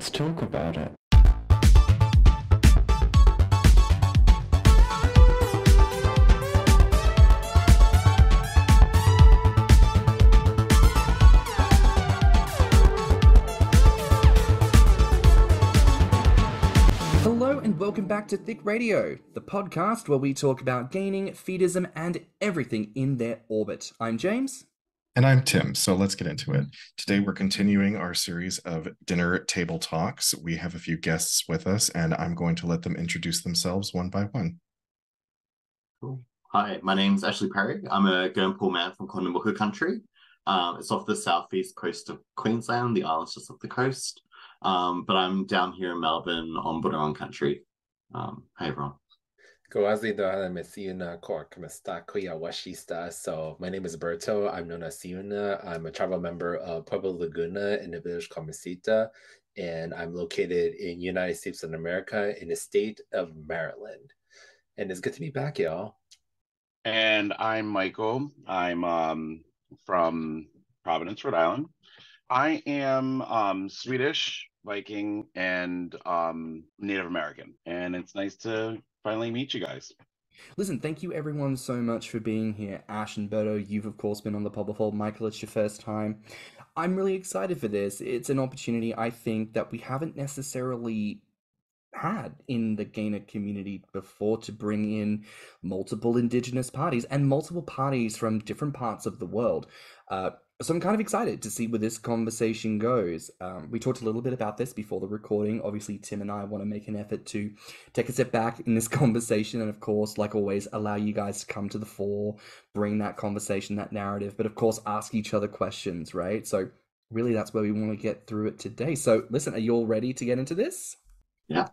let's talk about it. Hello and welcome back to Thicc Radio, the podcast where we talk about gaining, feedism, and everything in their orbit. I'm James. And I'm Tim, so let's get into it. Today we're continuing our series of dinner table talks. We have a few guests with us, and I'm going to let them introduce themselves one by one. Cool. Hi, my name's Ashley Perry. I'm a Gurrnpool man from Cornwall country. It's off the southeast coast of Queensland, the islands just off the coast. But I'm down here in Melbourne on Boonwurrung country. Hey everyone. So my name is Berto. I'm a tribal member of Pueblo Laguna in a village called Mesita, and I'm located in United States of America in the state of Maryland. And it's good to be back, y'all. And I'm Michael. I'm from Providence, Rhode Island. I am Swedish, Viking, and Native American. And it's nice to finally meet you guys. Listen, thank you everyone so much for being here. Ash and Berto, you've of course been on the pod before. Michael, it's your first time. I'm really excited for this. It's an opportunity, I think, that we haven't necessarily had in the gainer community before, to bring in multiple indigenous parties and multiple parties from different parts of the world. So I'm kind of excited to see where this conversation goes. We talked a little bit about this before the recording. Obviously, Tim and I want to make an effort to take a step back in this conversation and, of course, like always, allow you guys to come to the fore, bring that conversation, that narrative, but, of course, ask each other questions, right? So really, that's where we want to get through it today. So listen, are you all ready to get into this? Yeah.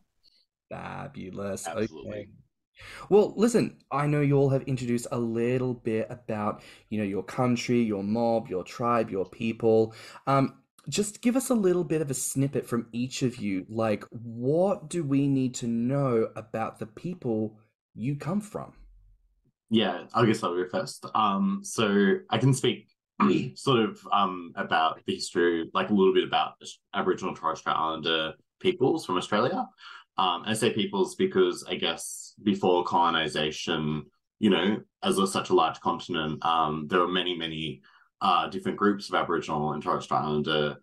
Fabulous. Absolutely. Okay. Well, listen, I know you all have introduced a little bit about, your country, your mob, your tribe, your people. Just give us a little bit of a snippet from each of you. Like, what do we need to know about the people you come from? Yeah, I guess I'll go first. So I can speak sort of about the history, like a little bit about Aboriginal and Torres Strait Islander peoples from Australia. And I say peoples because I guess before colonization, as such a large continent, there were many different groups of Aboriginal and Torres Strait Islander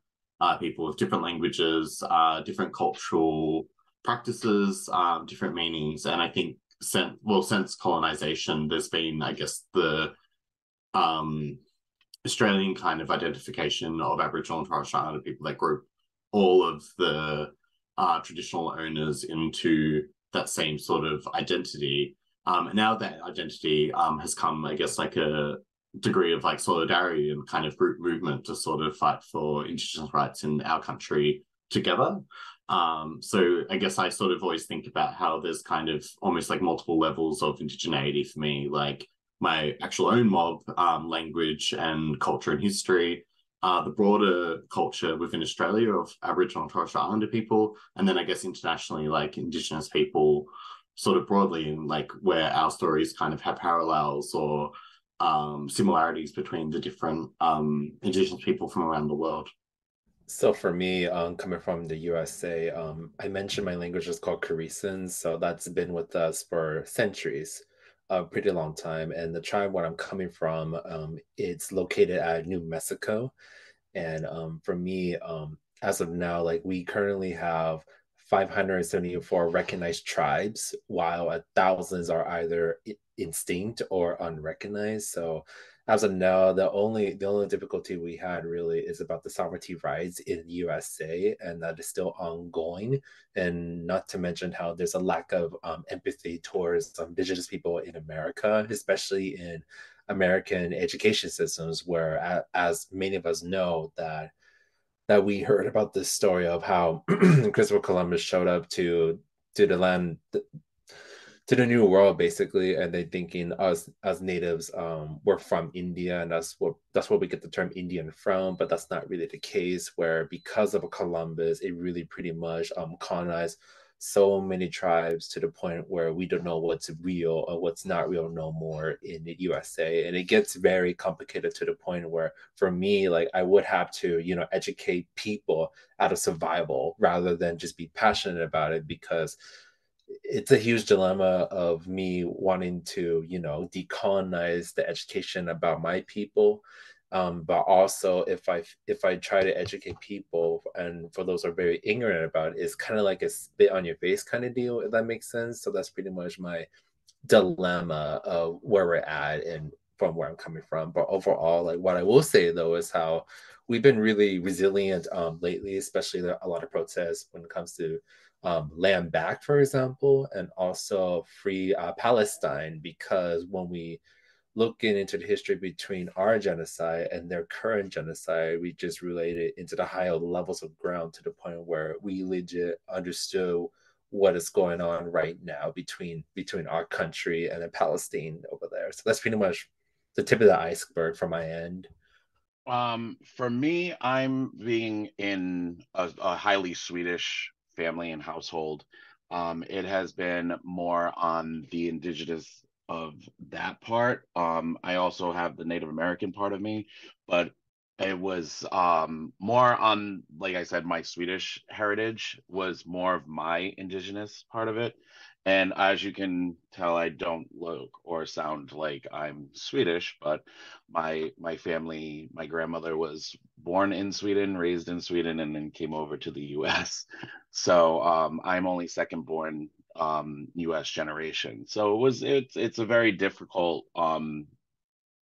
people with different languages, different cultural practices, different meanings. And I think since colonization, there's been, I guess, the Australian kind of identification of Aboriginal and Torres Strait Islander people that group all of the traditional owners into that same sort of identity. Now that identity has come, I guess, like a degree of like solidarity and kind of group movement to sort of fight for Indigenous rights in our country together. So I guess I sort of always think about how there's kind of almost like multiple levels of indigeneity for me, like my actual own mob, language and culture and history, the broader culture within Australia of Aboriginal and Torres Strait Islander people, and then I guess internationally, like Indigenous people sort of broadly, and like where our stories kind of have parallels or similarities between the different Indigenous people from around the world. So for me, coming from the USA, I mentioned my language is called Carisan, so that's been with us for centuries. A pretty long time. And the tribe where I'm coming from, it's located at New Mexico. And for me, as of now, like we currently have 574 recognized tribes, while thousands are either extinct or unrecognized. So as of now, the only difficulty we had really is about the sovereignty rights in the USA, and that is still ongoing. And not to mention how there's a lack of empathy towards Indigenous people in America, especially in American education systems, where, as many of us know, that we heard about this story of how Christopher Columbus showed up to the land, to the New World, basically, and they thinking us as natives we're from India, and that's what we get the term Indian from. But that's not really the case, where because of Columbus, it really pretty much colonized so many tribes to the point where we don't know what's real or what's not real no more in the USA. And it gets very complicated to the point where, for me, like, I would have to, educate people out of survival rather than just be passionate about it, because it's a huge dilemma of me wanting to, decolonize the education about my people. But also, if I try to educate people, and for those who are very ignorant about it, it's kind of like a spit on your face kind of deal, if that makes sense. So that's pretty much my dilemma of where we're at and from where I'm coming from. But overall, like, what I will say though is how we've been really resilient lately, especially a lot of protests when it comes to land back, for example, and also free Palestine, because when we looking into the history between our genocide and their current genocide, we just related into the higher levels of ground to the point where we legit understood what is going on right now between our country and Palestine over there. So that's pretty much the tip of the iceberg from my end. For me, I'm being in a highly Swedish family and household. It has been more on the indigenous of that part. I also have the Native American part of me, but it was more on, like I said, my Swedish heritage was more of my indigenous part of it. And as you can tell, I don't look or sound like I'm Swedish, but my family, my grandmother was born in Sweden, raised in Sweden, and then came over to the US. So I'm only second born US generation. So it's a very difficult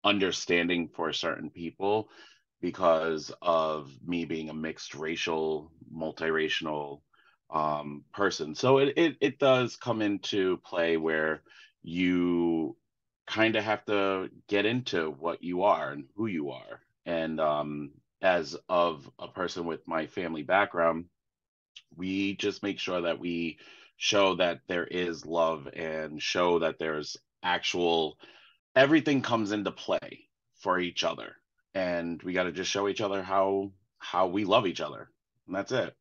understanding for certain people because of me being a mixed racial, multiracial person. So it does come into play where you kind of have to get into what you are and who you are. And as of a person with my family background, we just make sure that we show that there is love and show that there's actual everything comes into play for each other, and we got to just show each other how we love each other, and that's it.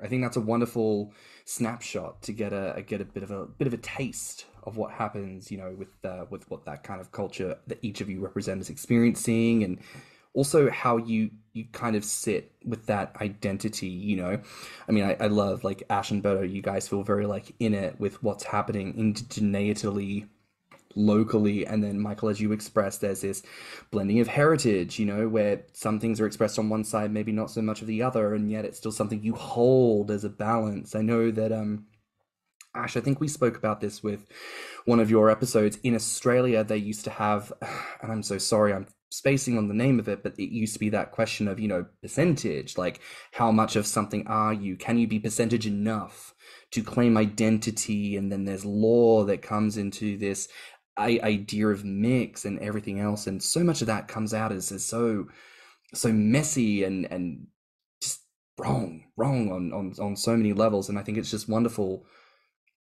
I think that's a wonderful snapshot to get a bit of a taste of what happens, with what that kind of culture that each of you represent is experiencing, and also how you kind of sit with that identity. I mean, I love, like, Ash and Berto, you guys feel very, like, in it with what's happening indigenately, locally, and then Michael, as you expressed, there's this blending of heritage, where some things are expressed on one side, maybe not so much of the other, and yet it's still something you hold as a balance. I know that Ash, I think we spoke about this with one of your episodes. In Australia, they used to have, and I'm so sorry, I'm spacing on the name of it, but it used to be that question of, percentage, like, how much of something are you? Can you be percentage enough to claim identity? And then there's law that comes into this idea of mix and everything else, and so much of that comes out as so messy and just wrong on so many levels. And I think it's just wonderful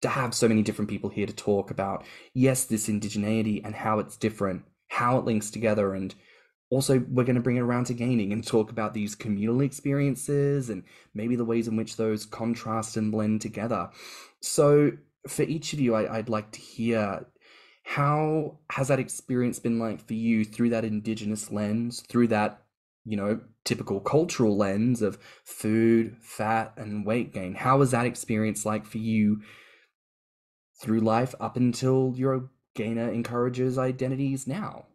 to have so many different people here to talk about, yes, this indigeneity and how it's different, how it links together, and also we're going to bring it around to gaining and talk about these communal experiences and maybe the ways in which those contrast and blend together. So for each of you, I'd like to hear, how has that experience been like for you through that indigenous lens, through that, typical cultural lens of food, fat, and weight gain? How was that experience like for you through life up until your gainer encourages identities now?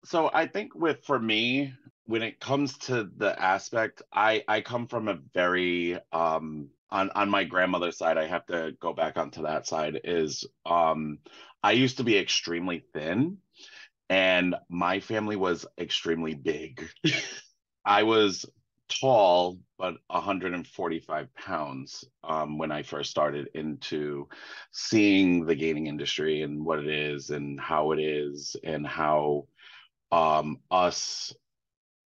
So I think for me, when it comes to the aspect, I come from a very on my grandmother's side, I have to go back onto that side, is I used to be extremely thin, and my family was extremely big. I was tall, but 145 pounds when I first started into seeing the gaining industry and what it is and how it is, and how us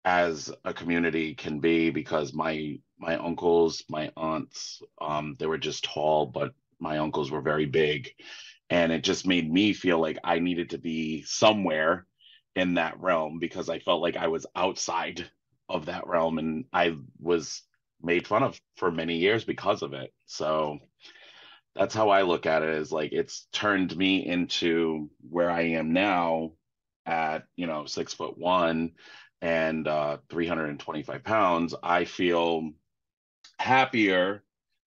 as a community can be, because my uncles, my aunts, they were just tall, but my uncles were very big, and it just made me feel like I needed to be somewhere in that realm, because I felt like I was outside of that realm, and I was made fun of for many years because of it. So that's how I look at it, is like it's turned me into where I am now at, 6'1" and 325 pounds. I feel happier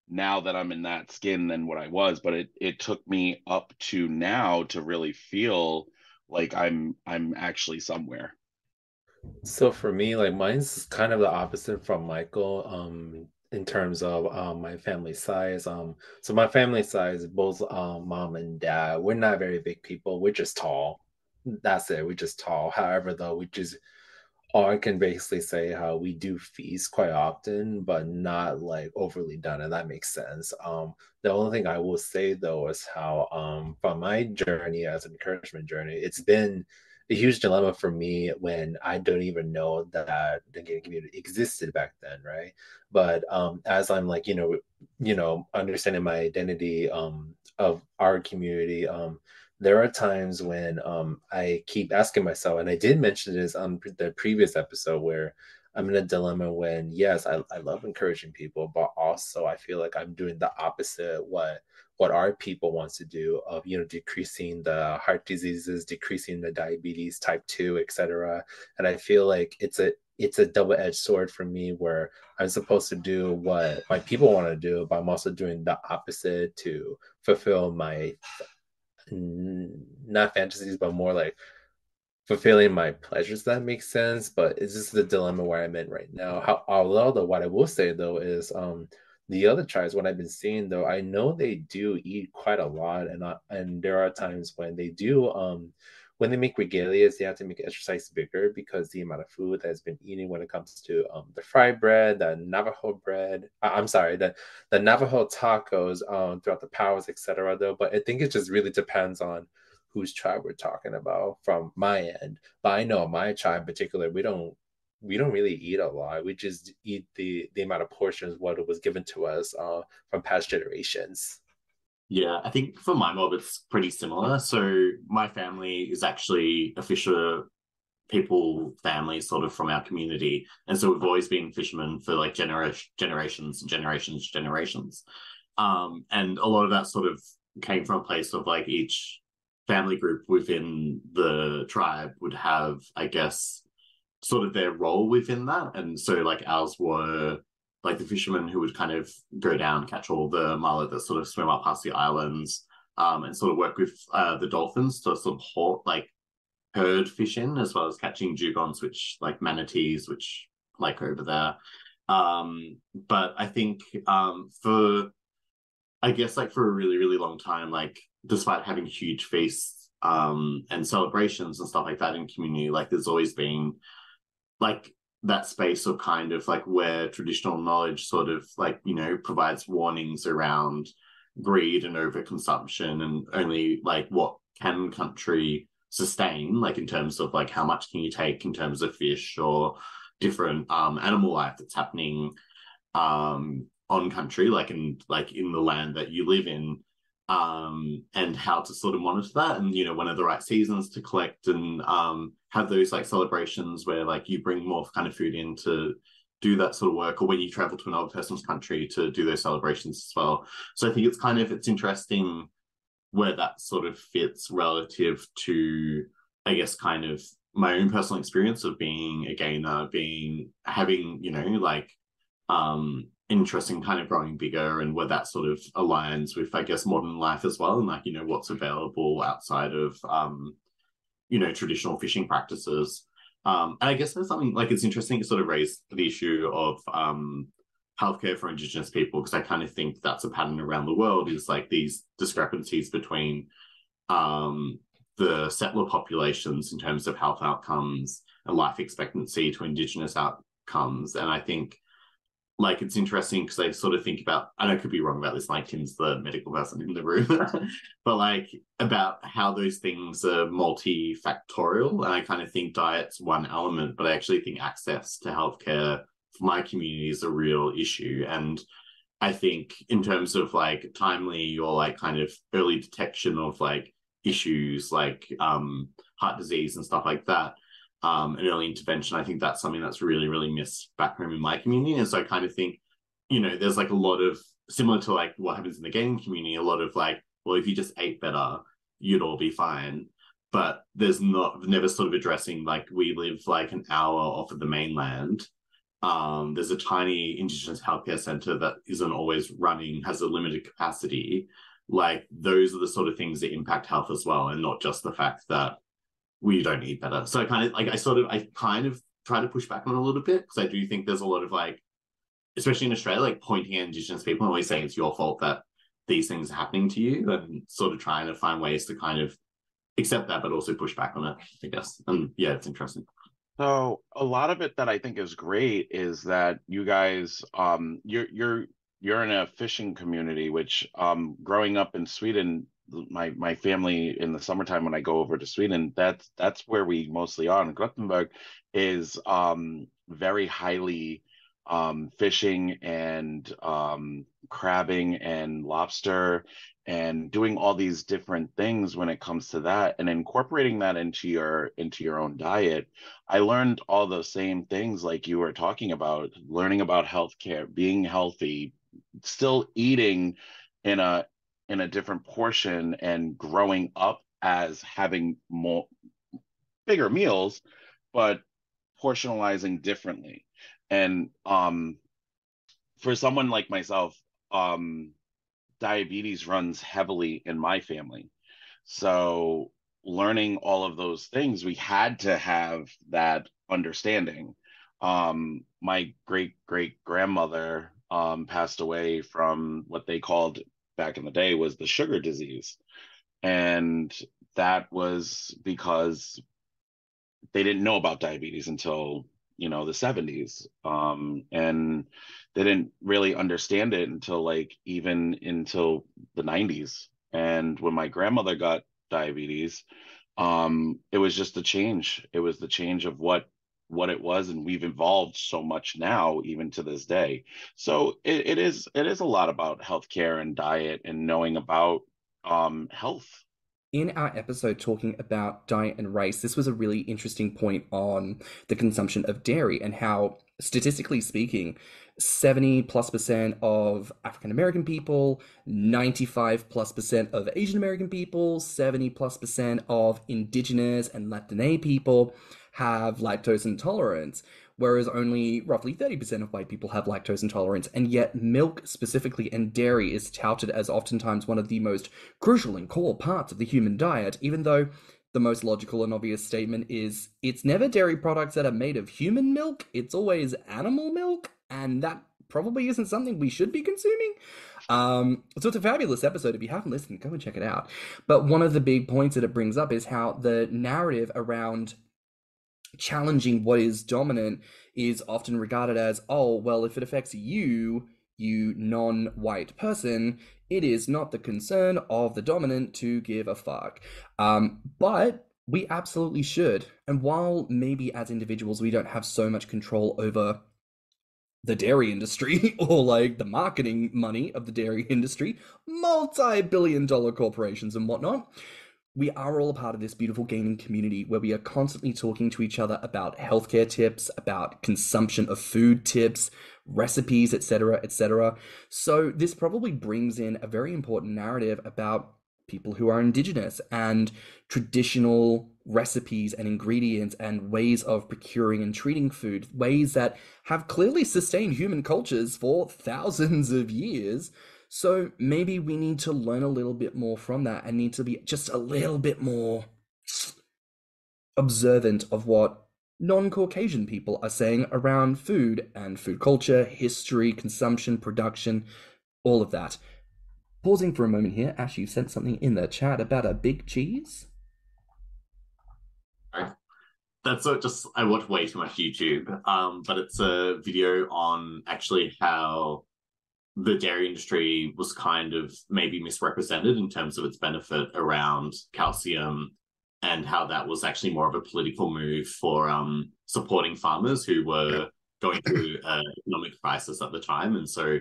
now that I'm in that skin than what I was, but it took me up to now to really feel like I'm actually somewhere. So for me, like mine's kind of the opposite from Michael, in terms of my family size. So my family size, both mom and dad, we're not very big people. We're just tall. That's it. We're just tall. However, though, we just or I can basically say how we do feast quite often, but not like overly done, and that makes sense. The only thing I will say though is how from my journey as an encouragement journey, it's been a huge dilemma for me when I don't even know that the gay community existed back then, right? But as I'm like, understanding my identity of our community, there are times when I keep asking myself, and I did mention this on the previous episode, where I'm in a dilemma when, yes, I love encouraging people, but also I feel like I'm doing the opposite what our people wants to do of, decreasing the heart diseases, decreasing the diabetes type 2, etc. And I feel like it's a double-edged sword for me, where I'm supposed to do what my people want to do, but I'm also doing the opposite to fulfill my not fantasies, but more like fulfilling my pleasures. That makes sense. But it's just the dilemma where I'm in right now. Although what I will say though is the other tribes, what I've been seeing though, I know they do eat quite a lot, and there are times when they do when they make regalias, they have to make extra size bigger because the amount of food that has been eating when it comes to the fried bread, the Navajo bread. I'm sorry, the Navajo tacos throughout the powers, etc. Though, but I think it just really depends on whose tribe we're talking about from my end. But I know my tribe in particular, we don't really eat a lot. We just eat the amount of portions what it was given to us from past generations. Yeah, I think for my mob, it's pretty similar. So my family is actually a fisher people family sort of from our community. And so we've always been fishermen for like generations and generations. And a lot of that sort of came from a place of like each family group within the tribe would have, I guess, sort of their role within that. And so like ours were like the fishermen who would kind of go down, catch all the mullet that sort of swim up past the islands, and sort of work with the dolphins to sort of herd fishing, as well as catching dugongs, which like manatees, which like over there. But I think for I guess like for a really, really long time, like despite having huge feasts and celebrations and stuff like that in community, like there's always been like that space of kind of like where traditional knowledge sort of like, provides warnings around greed and overconsumption and only like what can country sustain, like in terms of like how much can you take in terms of fish or different animal life that's happening on country, like in the land that you live in, and how to sort of monitor that, and when are the right seasons to collect and have those like celebrations where like you bring more kind of food in to do that sort of work, or when you travel to another person's country to do those celebrations as well. So I think it's interesting where that sort of fits relative to, I guess, kind of my own personal experience of being a gainer, having interesting kind of growing bigger, and where that sort of aligns with, I guess, modern life as well, and like, what's available outside of traditional fishing practices. And I guess there's something like, it's interesting to sort of raise the issue of healthcare for Indigenous people, because I kind of think that's a pattern around the world, is like these discrepancies between the settler populations in terms of health outcomes and life expectancy to Indigenous outcomes. And I think like it's interesting because I sort of think about, and I could be wrong about this, like Tim's the medical person in the room, but like about how those things are multifactorial. And I kind of think diet's one element, but I actually think access to healthcare for my community is a real issue. And I think in terms of like timely or like kind of early detection of like issues like heart disease and stuff like that, and early intervention, I think that's something that's really, really missed back home in my community. And so I kind of think, there's like a lot of similar to like what happens in the gaming community, a lot of like, well, if you just ate better, you'd all be fine. But there's never sort of addressing like we live like an hour off of the mainland. There's a tiny indigenous healthcare center that isn't always running, has a limited capacity. Like those are the sort of things that impact health as well, and not just the fact that we don't eat better. So I kind of try to push back on it a little bit, because I do think there's a lot of like, especially in Australia, like pointing at indigenous people and always saying it's your fault that these things are happening to you, and sort of trying to find ways to kind of accept that, but also push back on it, I guess. And yeah, it's interesting. So a lot of it that I think is great is that you guys, you're in a fishing community, which growing up in Sweden, my family in the summertime when I go over to Sweden, that's where we mostly are. And Gothenburg is very highly fishing and crabbing and lobster and doing all these different things when it comes to that, and incorporating that into your own diet. I learned all those same things like you were talking about, learning about healthcare, being healthy, still eating in a different portion, and growing up as having bigger meals, but portionalizing differently. And for someone like myself, diabetes runs heavily in my family. So learning all of those things, we had to have that understanding. My great grandmother passed away from what they called back in the day was the sugar disease. And that was because they didn't know about diabetes until the 70s, and they didn't really understand it until until the 90s. And when my grandmother got diabetes, it was just a change. It was the change of what it was, and we've evolved so much now, even to this day. So it is a lot about healthcare and diet and knowing about health. In our episode talking about diet and race, this was a really interesting point on the consumption of dairy and how, statistically speaking, 70+% of African American people, 95+% of Asian American people, 70+% of indigenous and Latina people have lactose intolerance, whereas only roughly 30% of white people have lactose intolerance. And yet milk specifically and dairy is touted as oftentimes one of the most crucial and core parts of the human diet, even though the most logical and obvious statement is it's never dairy products that are made of human milk, it's always animal milk, and that probably isn't something we should be consuming. So it's a fabulous episode. If you haven't listened, go and check it out. But one of the big points that it brings up is how the narrative around challenging what is dominant is often regarded as, oh, well, if it affects you non-white person, it is not the concern of the dominant to give a fuck. But we absolutely should. And while maybe as individuals we don't have so much control over the dairy industry or like the marketing money of the dairy industry, multi-billion-dollar corporations and whatnot, we are all a part of this beautiful gaming community where we are constantly talking to each other about healthcare tips, about consumption of food tips, recipes, etc., etc. So this probably brings in a very important narrative about people who are indigenous and traditional recipes and ingredients and ways of procuring and treating food, ways that have clearly sustained human cultures for thousands of years. So maybe we need to learn a little bit more from that and need to be just a little bit more observant of what non-Caucasian people are saying around food and food culture, history, consumption, production, all of that. Pausing for a moment here, Ash, you sent something in the chat about a big cheese. I watch way too much YouTube, but it's a video on actually how the dairy industry was kind of maybe misrepresented in terms of its benefit around calcium, and how that was actually more of a political move for supporting farmers who were going through an economic crisis at the time. And so,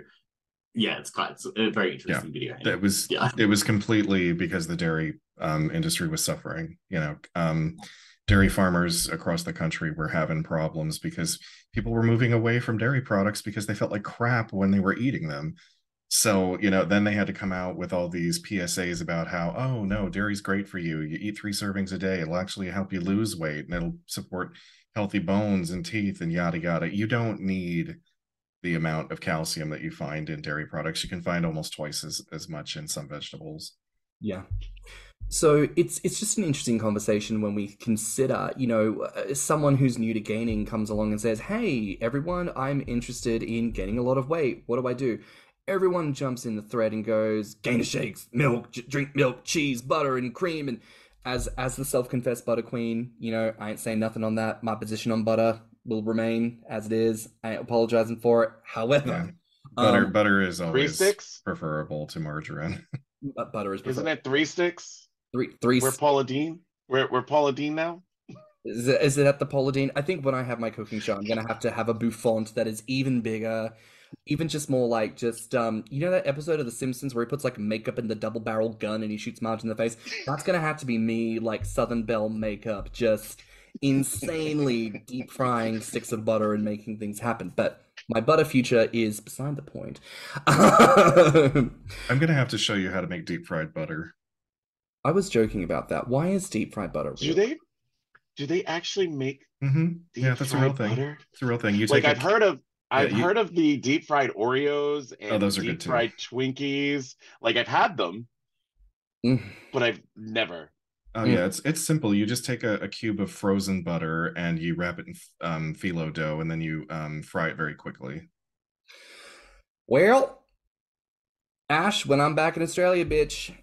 yeah, it's a very interesting video. It was completely because the dairy industry was suffering. Dairy farmers across the country were having problems because people were moving away from dairy products because they felt like crap when they were eating them. So, then they had to come out with all these PSAs about how, oh no, dairy's great for you. You eat 3 servings a day. It'll actually help you lose weight and it'll support healthy bones and teeth and yada yada. You don't need the amount of calcium that you find in dairy products. You can find almost twice as much in some vegetables. Yeah. So it's just an interesting conversation when we consider, someone who's new to gaining comes along and says, "Hey, everyone, I'm interested in gaining a lot of weight. What do I do?" Everyone jumps in the thread and goes, gainer shakes, milk, drink milk, cheese, butter, and cream. And as the self-confessed butter queen, I ain't saying nothing on that. My position on butter will remain as it is. I ain't apologizing for it. However, butter is always 3 sticks preferable to margarine. Butter is preferable. Isn't it 3 sticks? Three. We're Paula Deen. We're Paula Deen now. Is it at the Paula Deen? I think when I have my cooking show, I'm gonna have to have a bouffant that is even bigger, even just more like that episode of The Simpsons where he puts like makeup in the double barrel gun and he shoots Marge in the face. That's gonna have to be me, like Southern Belle makeup, just insanely deep frying sticks of butter and making things happen. But my butter future is beside the point. I'm gonna have to show you how to make deep fried butter. I was joking about that. Why is deep fried butter real? Do they actually make yeah, that's a real thing. Butter? It's a real thing. I've heard of the deep fried Oreos and those are deep good too. fried Twinkies. Like I've had them, but I've never. Oh yeah, it's simple. You just take a cube of frozen butter and you wrap it in phyllo dough, and then you fry it very quickly. Well, Ash, when I'm back in Australia, bitch,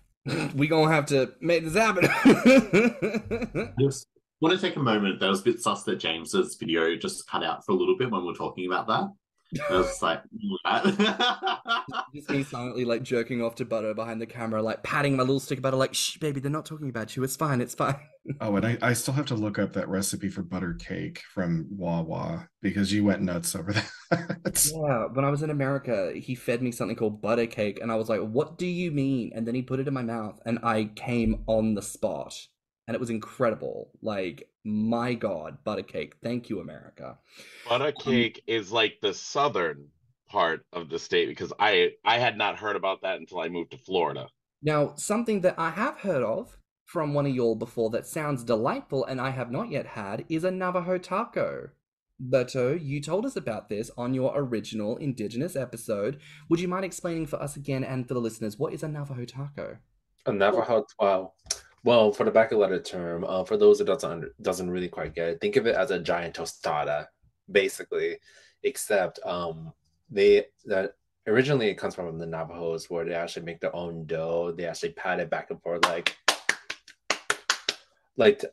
we gonna have to make this happen. Just want to take a moment. That was a bit sus that James's video just cut out for a little bit when we were talking about that. I was just like, what? Just me silently like jerking off to butter behind the camera, like patting my little stick of butter, like, shh, baby, they're not talking about you. It's fine. It's fine. Oh, and I still have to look up that recipe for butter cake from Wawa because you went nuts over that. Yeah, when I was in America, he fed me something called butter cake, and I was like, what do you mean? And then he put it in my mouth, and I came on the spot, and it was incredible. Like, my God, butter cake. Thank you, America. Butter cake is like the southern part of the state because I had not heard about that until I moved to Florida. Now, something that I have heard of from one of y'all before that sounds delightful and I have not yet had is a Navajo taco. Berto, you told us about this on your original Indigenous episode. Would you mind explaining for us again and for the listeners, what is a Navajo taco? A Navajo, wow. Well, for the back of letter term, for those who doesn't really quite get it, think of it as a giant tostada, basically. Except that originally it comes from the Navajos, where they actually make their own dough. They actually pat it back and forth like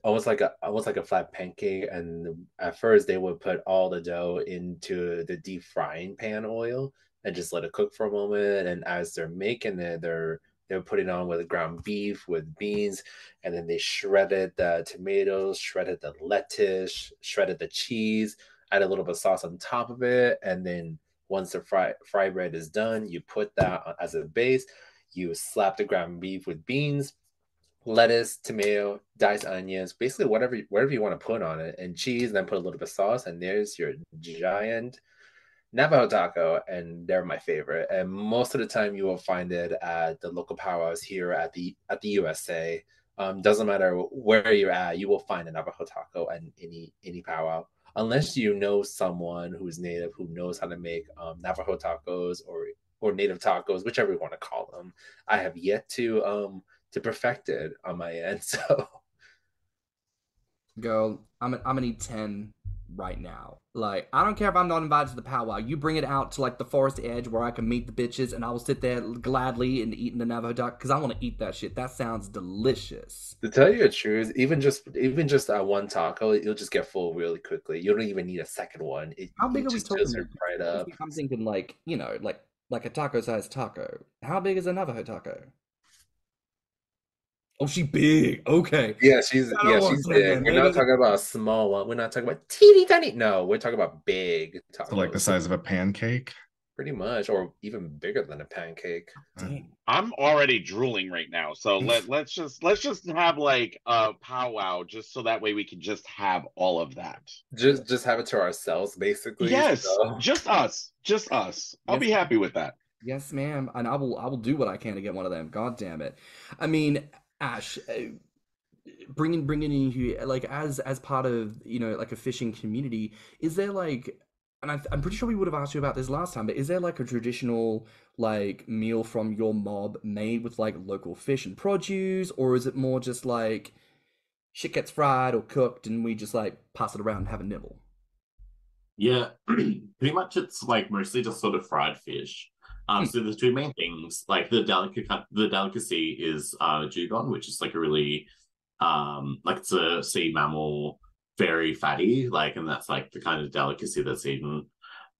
almost like a flat pancake. And at first they would put all the dough into the deep frying pan oil and just let it cook for a moment. And as they're making it, they're putting it on with ground beef, with beans, and then they shredded the tomatoes, shredded the lettuce, shredded the cheese, add a little bit of sauce on top of it, and then once the fry bread is done, you put that as a base. You slap the ground beef with beans, lettuce, tomato, diced onions, basically whatever you want to put on it, and cheese, and then put a little bit of sauce, and there's your giant Navajo taco, and they're my favorite. And most of the time, you will find it at the local powwows here at the USA. Doesn't matter where you're at, you will find a Navajo taco at any powwow, unless you know someone who's native who knows how to make Navajo tacos or native tacos, whichever you want to call them. I have yet to perfect it on my end, so. Girl, I'm gonna need 10 right now. Like, I don't care if I'm not invited to the powwow. You bring it out to like the forest edge where I can meet the bitches, and I will sit there gladly and eating the Navajo taco because I want to eat that shit. That sounds delicious. To tell you the truth, even just one taco, you'll just get full really quickly. You don't even need a second one. How big are we talking? Right up. I'm thinking like a taco-sized taco. How big is a Navajo taco? Oh, she big. Okay. Yeah, she's big. We're not talking about a small one. We're not talking about teeny tiny. No, we're talking about big tacos. So like the size of a pancake? Pretty much, or even bigger than a pancake. Dang. I'm already drooling right now. So let's just have like a powwow, just so that way we can just have all of that. Just have it to ourselves, basically. Yes, so. just us. I'll be happy with that. Yes, ma'am. And I will do what I can to get one of them. God damn it. I mean, Ash, bringing in here, like as part of like a fishing community, is there like, and I'm pretty sure we would have asked you about this last time, but is there like a traditional like meal from your mob made with like local fish and produce, or is it more just like shit gets fried or cooked and we just like pass it around and have a nibble? Yeah, pretty much it's like mostly just sort of fried fish. Hmm. So the two main things, like the delicacy is dugong, which is like a really like it's a sea mammal, very fatty, like, and that's like the kind of delicacy that's eaten.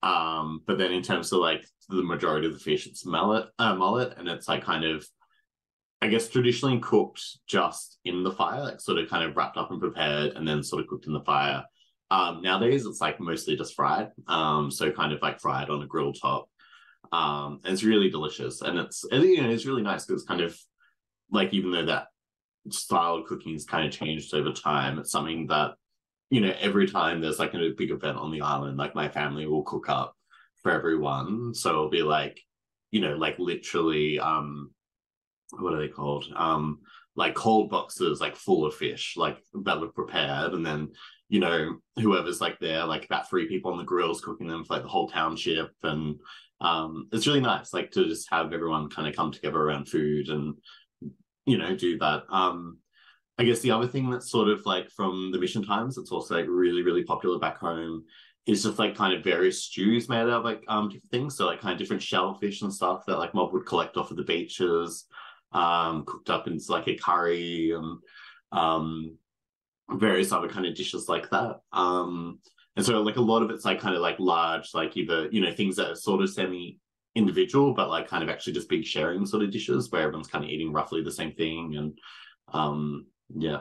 But then in terms of like the majority of the fish, it's mullet, and it's like kind of, I guess, traditionally cooked just in the fire, like sort of kind of wrapped up and prepared, and then sort of cooked in the fire. Nowadays, it's like mostly just fried, so kind of like fried on a grill top. And it's really delicious, and it's really nice because it's kind of like, even though that style of cooking has kind of changed over time, it's something that every time there's like a big event on the island, like my family will cook up for everyone. So it'll be like, like literally, what are they called? Like cold boxes, like full of fish, like that were prepared, and then whoever's like there, like about three people on the grills cooking them for like the whole township, and it's really nice, like to just have everyone kind of come together around food and do that. I guess the other thing that's sort of like from the mission times, it's also like really, really popular back home, is just like kind of various stews made out of like different things. So like kind of different shellfish and stuff that like mob would collect off of the beaches, cooked up into like a curry, and various other kind of dishes like that. And so like a lot of it's like kind of like large, like either, things that are sort of semi individual, but like kind of actually just big sharing sort of dishes where everyone's kind of eating roughly the same thing. And yeah.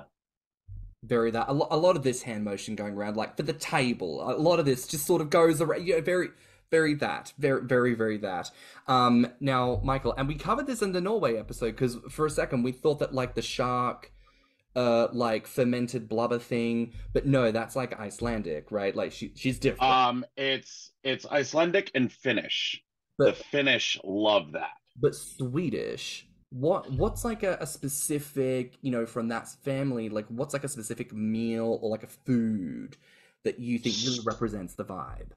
Very that a lot of this hand motion going around like for the table. A lot of this just sort of goes around, very that, very that. Now, Michael, and we covered this in the Norway episode because for a second we thought that like the shark like fermented blubber thing, but no, that's like Icelandic, right? Like she's different. It's Icelandic and Finnish. The But Finnish love that. but Swedish. What's like a specific, from that family, like what's like a specific meal or like a food that you think really represents the vibe?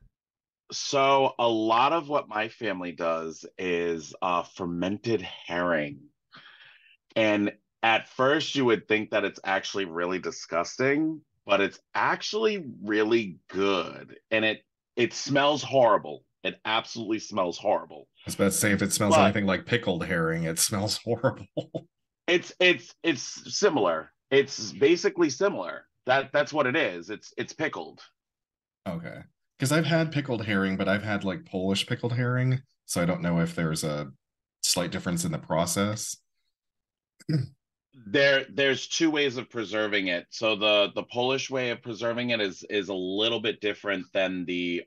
So a lot of what my family does is fermented herring. And at first you would think that it's actually really disgusting, but it's actually really good. And it smells horrible. It absolutely smells horrible. I was about to say, if it smells But anything like pickled herring, it smells horrible. it's similar. It's basically similar. That's what it is. It's pickled. Okay. Because I've had pickled herring, but I've had like Polish pickled herring, so I don't know if there's a slight difference in the process. There's two ways of preserving it. So the Polish way of preserving it is a little bit different than the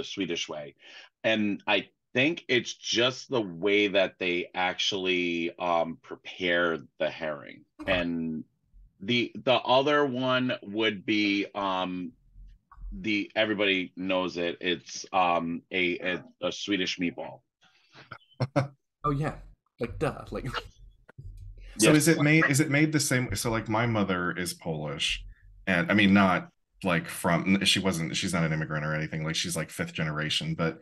Swedish way. And I think it's just the way that they actually prepare the herring. And the other one would be the everybody knows it. It's a Swedish meatball. Oh yeah, like duh, like So Yes. is it made the same? So like my mother is Polish, and I mean not like she's not an immigrant or anything. Like she's like fifth generation, but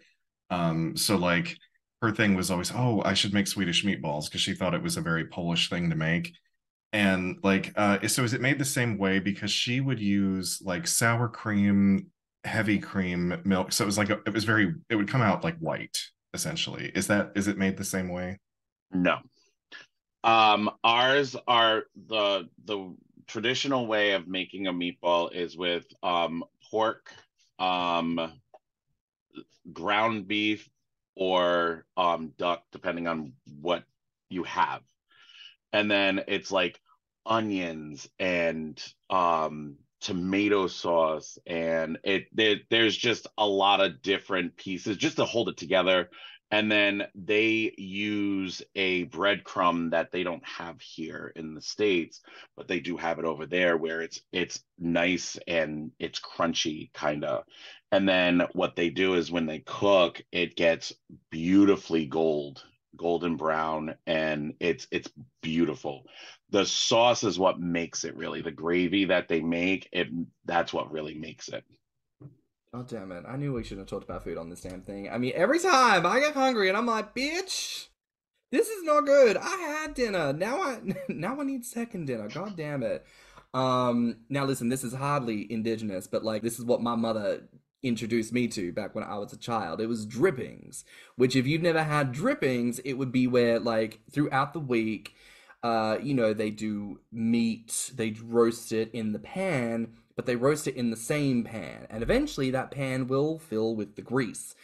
so like her thing was always, oh, I should make Swedish meatballs because she thought it was a very Polish thing to make. And like so is it made the same way? Because she would use like sour cream, heavy cream, milk. So it was like it would come out like white, essentially. Is it made the same way? No. Ours are the traditional way of making a meatball is with pork, ground beef, or duck, depending on what you have. And then it's like onions and tomato sauce, and there's just a lot of different pieces just to hold it together. And then they use a breadcrumb that they don't have here in the States, but they do have it over there, where it's nice and it's crunchy kind of. And then what they do is when they cook, it gets beautifully golden brown, and it's beautiful. The sauce is what makes it, really. The gravy that they make, that's what really makes it. Oh, damn it. I knew we shouldn't have talked about food on this damn thing. I mean, every time I get hungry and I'm like, bitch, this is not good. I had dinner. Now I need second dinner. God damn it. Now listen, this is hardly indigenous, but like, this is what my mother introduced me to back when I was a child. It was drippings, which if you've never had drippings, it would be where like throughout the week, they do meat, they roast it in the pan, but they roast it in the same pan, and eventually that pan will fill with the grease.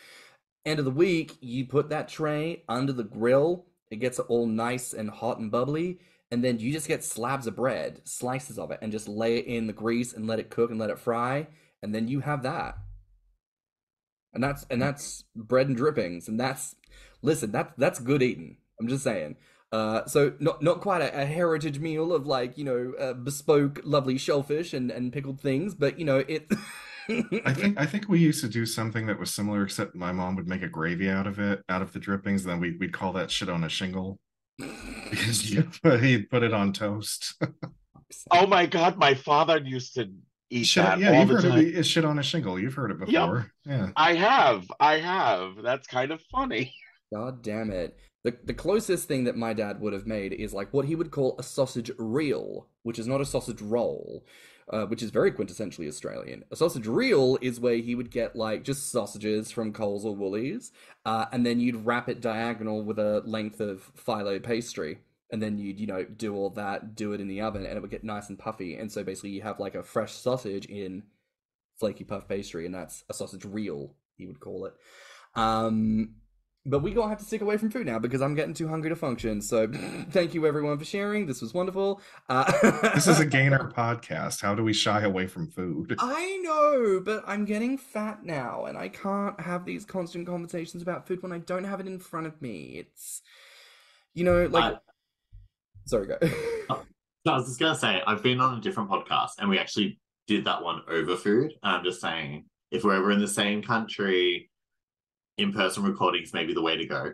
End of the week, you put that tray under the grill, it gets all nice and hot and bubbly, and then you just get slabs of bread, slices of it, and just lay it in the grease and let it cook and let it fry, and then you have that. And that's bread and drippings, and that's good eating. I'm just saying. So not quite a heritage meal of like, bespoke lovely shellfish and pickled things, but it. I think we used to do something that was similar, except my mom would make a gravy out of the drippings, and then we'd call that shit on a shingle because he'd put it on toast. Oh my God, my father used to eat shit, that yeah, all you've the heard time. of it, shit on a shingle. You've heard it before. Yep. Yeah. I have. That's kind of funny. God damn it. The closest thing that my dad would have made is like what he would call a sausage reel, which is not a sausage roll, which is very quintessentially Australian. A sausage reel is where he would get like just sausages from Coles or Woolies, and then you'd wrap it diagonal with a length of phyllo pastry. And then you'd, do all that, do it in the oven, and it would get nice and puffy. And so basically you have like a fresh sausage in flaky puff pastry, and that's a sausage reel, he would call it. But we gonna have to stick away from food now because I'm getting too hungry to function. So thank you everyone for sharing. This was wonderful. This is a gainer podcast. How do we shy away from food? I know, but I'm getting fat now, and I can't have these constant conversations about food when I don't have it in front of me. It's, sorry, go. So I was just gonna say, I've been on a different podcast, and we actually did that one over food. And I'm just saying, if we're ever in the same country, in-person recordings may be the way to go.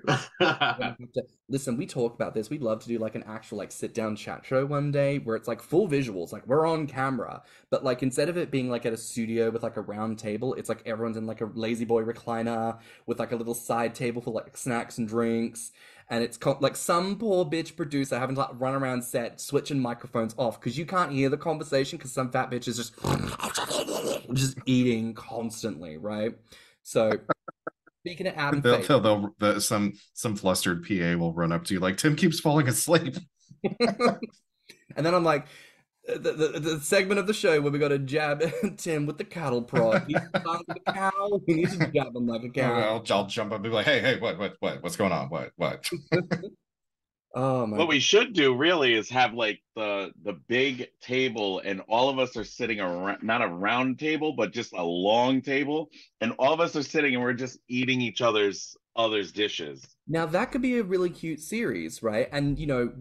Listen, we talk about this. We'd love to do like an actual like sit-down chat show one day where it's like full visuals, like we're on camera, but like instead of it being like at a studio with like a round table, it's like everyone's in like a lazy boy recliner with like a little side table for like snacks and drinks, and it's like some poor bitch producer having to like run around set switching microphones off because you can't hear the conversation because some fat bitch is just eating constantly, right? So speaking of Adam, some flustered PA will run up to you like, Tim keeps falling asleep. And then I'm like, the segment of the show where we got to jab Tim with the cattle prod. He's with the cow. We need to jab him like a cow. I'll jump up and be like, hey, what's going on? What? Oh my! What we should do really is have like the big table, and all of us are sitting around, not a round table, but just a long table, and all of us are sitting and we're just eating each other's dishes. Now that could be a really cute series, right? And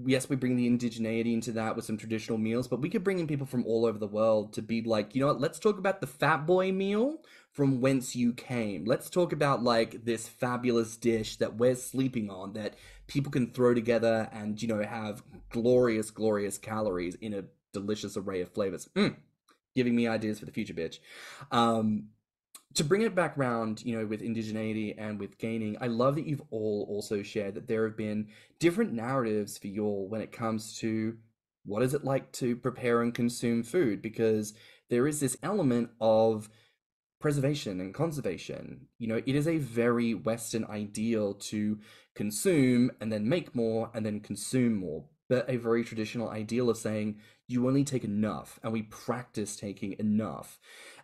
yes, we bring the indigeneity into that with some traditional meals, but we could bring in people from all over the world to be like, what, let's talk about the fat boy meal from whence you came. Let's talk about like this fabulous dish that we're sleeping on that people can throw together and, have glorious, glorious calories in a delicious array of flavors. Giving me ideas for the future, bitch. To bring it back round, with indigeneity and with gaining, I love that you've all also shared that there have been different narratives for y'all when it comes to what is it like to prepare and consume food, because there is this element of preservation and conservation. It is a very Western ideal to consume and then make more and then consume more, but a very traditional ideal of saying you only take enough, and we practice taking enough.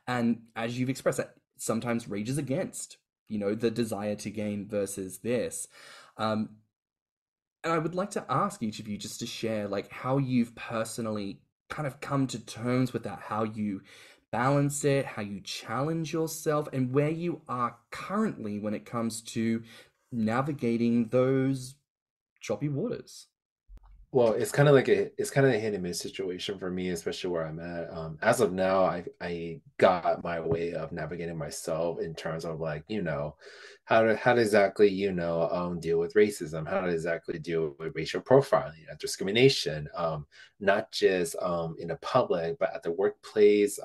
And as you've expressed, that sometimes rages against, the desire to gain versus this. And I would like to ask each of you just to share like how you've personally kind of come to terms with that, how you balance it, how you challenge yourself, and where you are currently when it comes to navigating those choppy waters? Well, it's kind of like a hit and miss situation for me, especially where I'm at. As of now, I got my way of navigating myself in terms of like, how to exactly, deal with racism, how to exactly deal with racial profiling and discrimination, not just in the public, but at the workplace,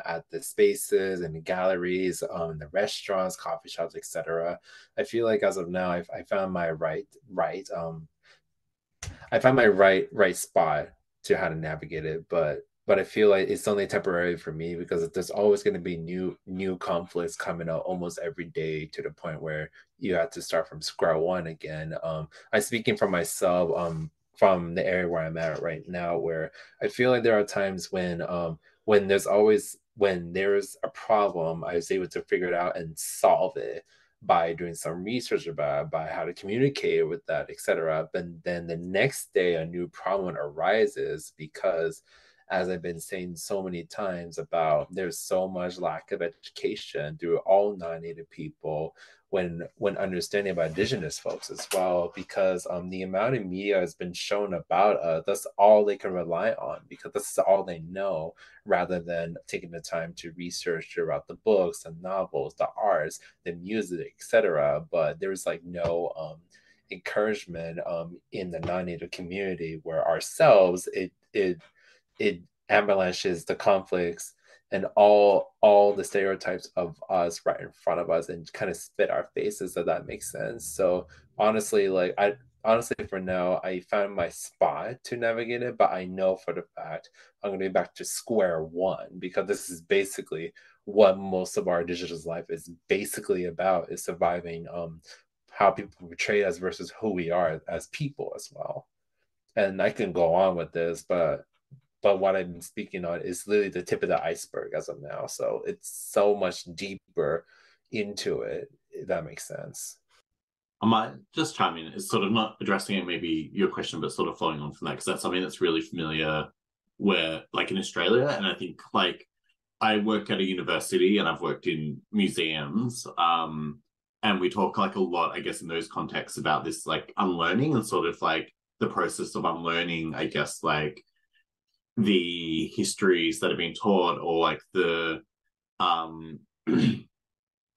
at the spaces and the galleries, the restaurants, coffee shops, etc. I feel like as of now, I found my right spot to how to navigate it, but I feel like it's only temporary for me because there's always going to be new conflicts coming out almost every day, to the point where you have to start from square one again. I'm speaking for myself, from the area where I'm at right now, where I feel like there are times when there's a problem, I was able to figure it out and solve it by doing some research about it, by how to communicate with that, etc. But then the next day, a new problem arises because, as I've been saying so many times, about there's so much lack of education through all non-native people when understanding about indigenous folks as well, because the amount of media has been shown about us, that's all they can rely on, because this is all they know, rather than taking the time to research about the books, the novels, the arts, the music, etc. But there's like no encouragement in the non-native community, where ourselves it avalanches the conflicts and all the stereotypes of us right in front of us and kind of spit our faces, if that makes sense. So honestly, for now, I found my spot to navigate it, but I know for the fact I'm going to be back to square one, because this is basically what most of our indigenous life is basically about, is surviving how people portray us versus who we are as people as well. And I can go on with this, but what I've been speaking on is literally the tip of the iceberg as of now. So it's so much deeper into it, if that makes sense. I might just chime in. It's sort of not addressing it, maybe your question, but sort of following on from that, because that's something that's really familiar where, like in Australia, and I think like I work at a university and I've worked in museums, and we talk like a lot, I guess, in those contexts about this like unlearning and sort of like the process of unlearning, I guess, like the histories that are being taught, or like the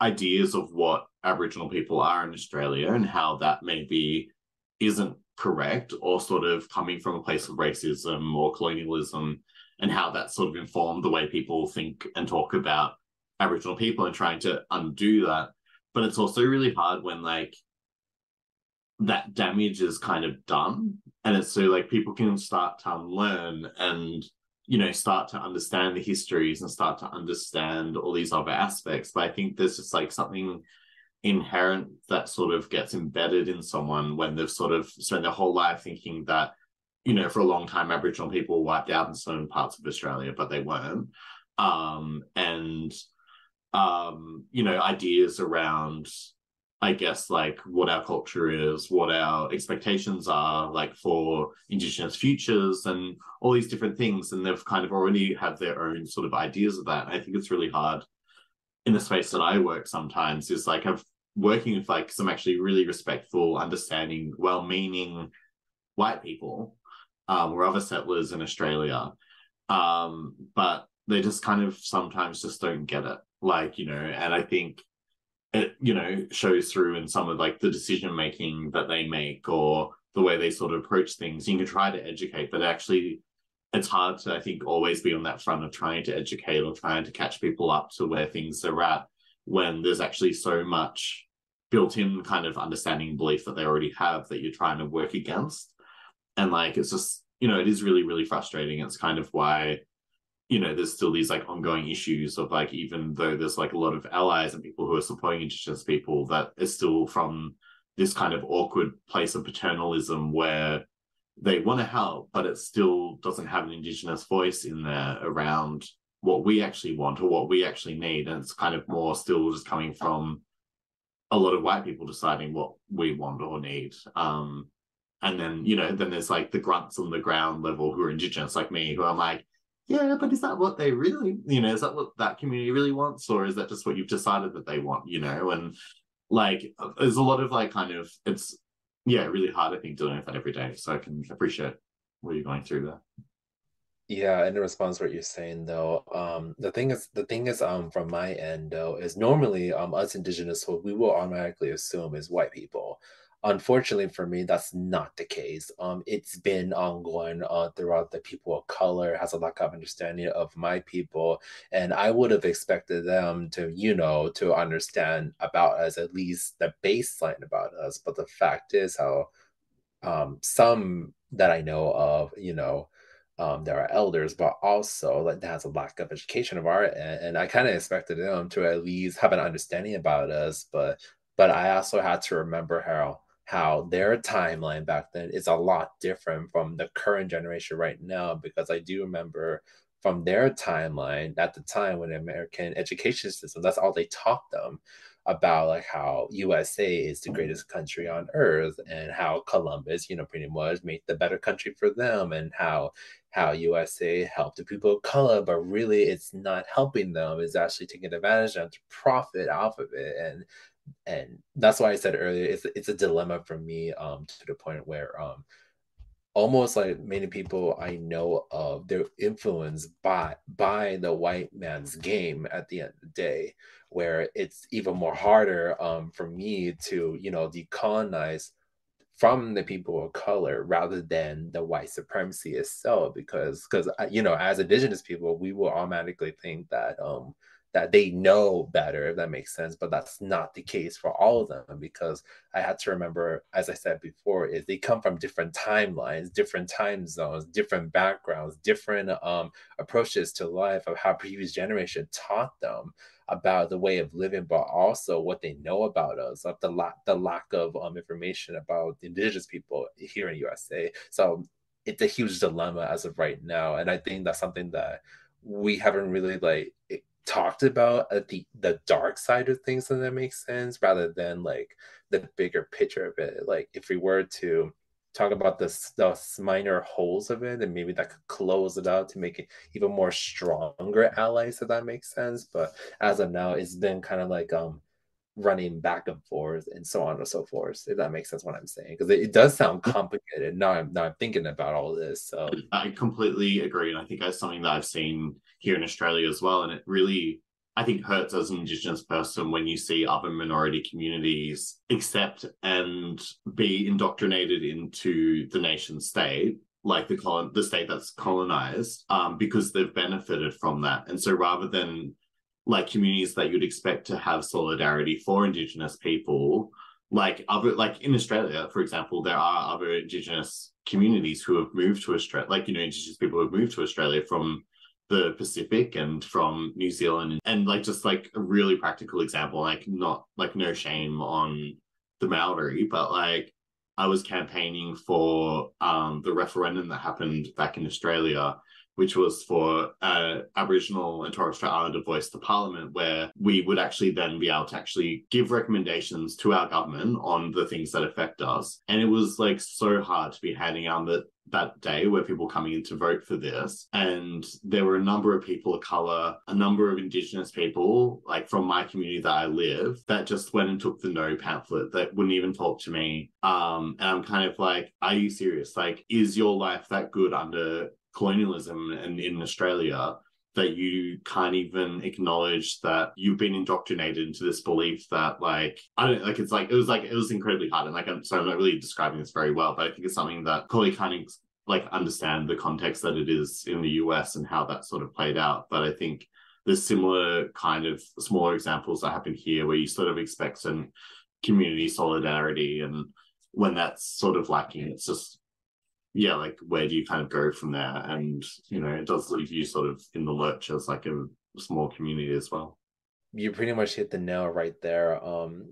ideas of what Aboriginal people are in Australia, and how that maybe isn't correct, or sort of coming from a place of racism or colonialism, and how that sort of informed the way people think and talk about Aboriginal people, and trying to undo that. But it's also really hard when like that damage is kind of done, and it's so like people can start to unlearn and start to understand the histories and start to understand all these other aspects. But I think there's just like something inherent that sort of gets embedded in someone when they've sort of spent their whole life thinking that for a long time Aboriginal people were wiped out in certain parts of Australia, but they weren't. Ideas around, I guess, like what our culture is, what our expectations are like for Indigenous futures, and all these different things. And they've kind of already have their own sort of ideas of that. And I think it's really hard in the space that I work sometimes, is like I'm working with like some actually really respectful, understanding, well-meaning white people, or other settlers in Australia. But they just kind of sometimes just don't get it. Like, and I think it shows through in some of like the decision making that they make, or the way they sort of approach things. You can try to educate, but actually it's hard to, I think, always be on that front of trying to educate or trying to catch people up to where things are at, when there's actually so much built-in kind of understanding and belief that they already have that you're trying to work against. And like it's just it is really, really frustrating. It's kind of why there's still these like ongoing issues of like, even though there's like a lot of allies and people who are supporting Indigenous people, that is still from this kind of awkward place of paternalism where they want to help, but it still doesn't have an Indigenous voice in there around what we actually want or what we actually need. And it's kind of more still just coming from a lot of white people deciding what we want or need. And then, then there's like the grunts on the ground level who are Indigenous like me, who I'm like, yeah, but is that what they really, is that what that community really wants? Or is that just what you've decided that they want, And like there's a lot of like kind of it's really hard, I think, dealing with that every day. So I can appreciate what you're going through there. Yeah, in response to what you're saying though, the thing is from my end though is normally us indigenous what we will automatically assume is white people. Unfortunately for me, that's not the case. It's been ongoing throughout the people of color has a lack of understanding of my people, and I would have expected them to, to understand about us, at least the baseline about us. But the fact is how some that I know of, there are elders, but also like has a lack of education of our end. And I kind of expected them to at least have an understanding about us, but I also had to remember how their timeline back then is a lot different from the current generation right now, because I do remember from their timeline at the time when the American education system, that's all they taught them about, like how USA is the greatest country on earth, and how Columbus, pretty much made the better country for them, and how USA helped the people of color, but really it's not helping them. It's actually taking advantage of them to profit off of it. And that's why I said earlier, it's a dilemma for me, to the point where almost like many people I know of, they're influenced by the white man's game at the end of the day, where it's even more harder for me to decolonize from the people of color rather than the white supremacy itself, because as indigenous people we will automatically think that they know better, if that makes sense. But that's not the case for all of them, because I had to remember, as I said before, is they come from different timelines, different time zones, different backgrounds, different approaches to life of how previous generation taught them about the way of living, but also what they know about us, of the lack of information about the indigenous people here in USA. So it's a huge dilemma as of right now, and I think that's something that we haven't really like talked about at the dark side of things, and that makes sense, rather than like the bigger picture of it. Like if we were to talk about the minor holes of it, and maybe that could close it out to make it even more stronger allies, if that makes sense. But as of now, it's been kind of like running back and forth and so on and so forth, if that makes sense what I'm saying, because it does sound complicated. Now I'm thinking about all this. So I completely agree, and I think that's something that I've seen here in Australia as well, and it really, I think, hurts as an Indigenous person when you see other minority communities accept and be indoctrinated into the nation state, like the state that's colonized, because they've benefited from that. And so rather than like communities that you'd expect to have solidarity for Indigenous people, like in Australia, for example, there are other Indigenous communities who have moved to Australia, like, Indigenous people who have moved to Australia from the Pacific and from New Zealand, and like just like a really practical example, like not like no shame on the Maori, but like I was campaigning for the referendum that happened back in Australia, which was for Aboriginal and Torres Strait Islander voice to Parliament, where we would actually then be able to actually give recommendations to our government on the things that affect us. And it was like so hard to be handing out that day where people coming in to vote for this. And there were a number of people of color, a number of Indigenous people, like from my community that I live, that just went and took the no pamphlet, that wouldn't even talk to me. And I'm kind of like, are you serious? Like, is your life that good under colonialism and in Australia that you can't even acknowledge that you've been indoctrinated into this belief that like, I don't like, it was incredibly hard. And like, I'm not really describing this very well, but I think it's something that probably can't like understand the context that it is in the US and how that sort of played out. But I think there's similar kind of smaller examples that happen here where you sort of expect some community solidarity, and when that's sort of lacking, it's just, yeah, like where do you kind of go from there? And it does leave you sort of in the lurch as like a small community as well. you pretty much hit the nail right there.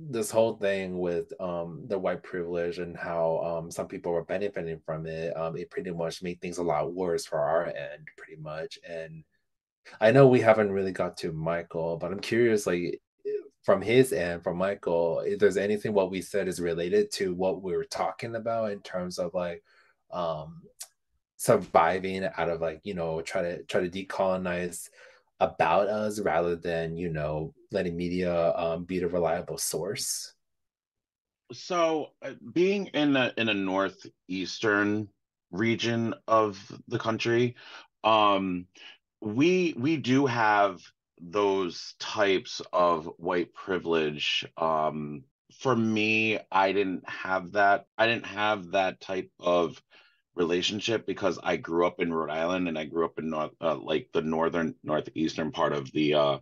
This whole thing with the white privilege and how some people were benefiting from it, it pretty much made things a lot worse for our end, pretty much. And I know we haven't really got to Michael, but I'm curious, like from his end, from Michael, if there's anything what we said is related to what we were talking about in terms of like surviving out of like try to decolonize about us rather than letting media be the reliable source. So, being in a northeastern region of the country, um, we do have those types of white privilege. For me, I didn't have that. I didn't have that type of relationship because I grew up in Rhode Island and I grew up in like the northeastern part of the